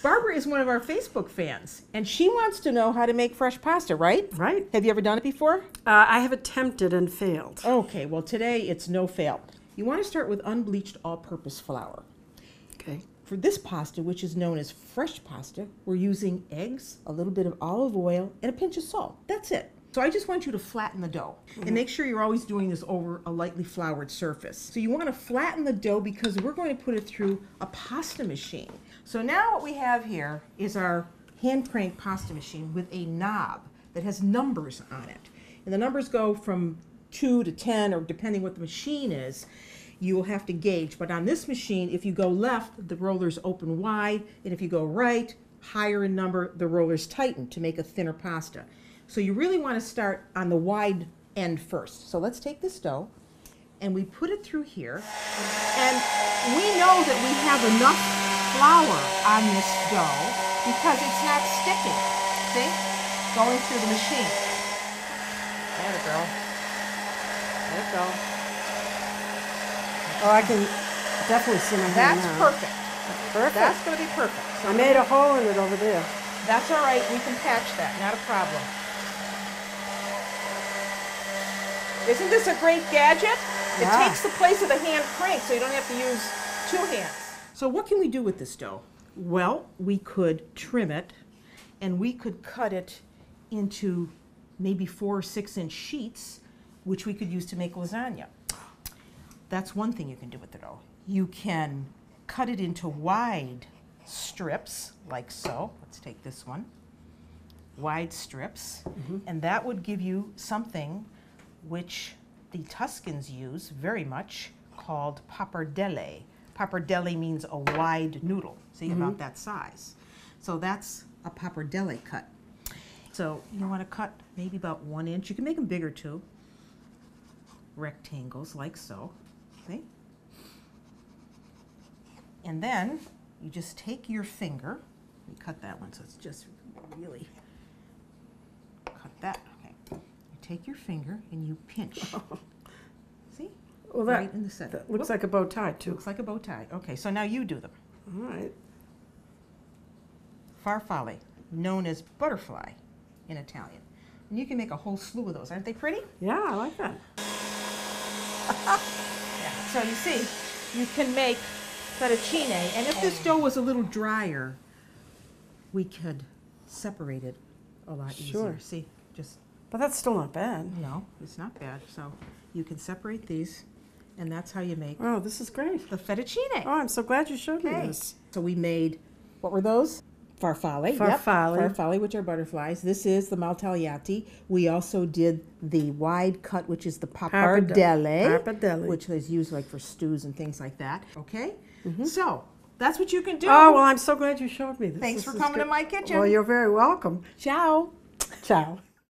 Barbara is one of our Facebook fans, and she wants to know how to make fresh pasta, right? Right. Have you ever done it before? I have attempted and failed. Okay, well today it's no fail. You want to start with unbleached all-purpose flour. Okay. For this pasta, which is known as fresh pasta, we're using eggs, a little bit of olive oil, and a pinch of salt. That's it. So I just want you to flatten the dough. And make sure you're always doing this over a lightly floured surface. So you want to flatten the dough because we're going to put it through a pasta machine. So now what we have here is our hand crank pasta machine with a knob that has numbers on it. And the numbers go from 2 to 10, or depending what the machine is, you will have to gauge. But on this machine, if you go left, the rollers open wide, and if you go right, higher in number, the rollers tighten to make a thinner pasta. So you really want to start on the wide end first. So let's take this dough, and we put it through here, and we know that we have enough flour on this dough because it's not sticking. See? Going through the machine. There we go. There we go. Oh, I can definitely see my hand That's now. perfect. Perfect. That's going to be perfect. So I made a hole in it over there. that's all right. We can patch that. Not a problem. Isn't this a great gadget? Yeah. It takes the place of the hand crank, so you don't have to use two hands. So what can we do with this dough? Well, we could trim it, and we could cut it into maybe 4 or 6 inch sheets, which we could use to make lasagna. That's one thing you can do with the dough. You can cut it into wide strips, like so. Let's take this one. Wide strips. And that would give you something which the Tuscans use very much, called pappardelle. Pappardelle means a wide noodle, see, about that size. So that's a pappardelle cut. So you want to cut maybe about 1 inch. You can make them bigger too. Rectangles like so. See? And then you just take your finger, you cut that one so it's just really, cut that, okay. You take your finger and you pinch. See? Well, right in the center. that looks like a bow tie, too. Looks like a bow tie. Okay, so now you do them. All right. Farfalle, known as butterfly in Italian. And you can make a whole slew of those. Aren't they pretty? Yeah, I like that. Yeah. So you see, you can make fettuccine, and if this dough was a little drier, we could separate it a lot easier. Sure. See, just, But that's still not bad. no, it's not bad. So you can separate these, and that's how you make Oh, this is great. the fettuccine. Oh, I'm so glad you showed me Okay. this. So we made, what were those? Farfalle. Farfalle. Yep. Farfalle, which are butterflies. This is the maltagliati. We also did the wide cut, which is the pappardelle, Pappardelle. which is used like for stews and things like that. Okay? So that's what you can do. Oh, well, I'm so glad you showed me this. Thanks This for is coming to good. my kitchen. Well, you're very welcome. Ciao. Ciao.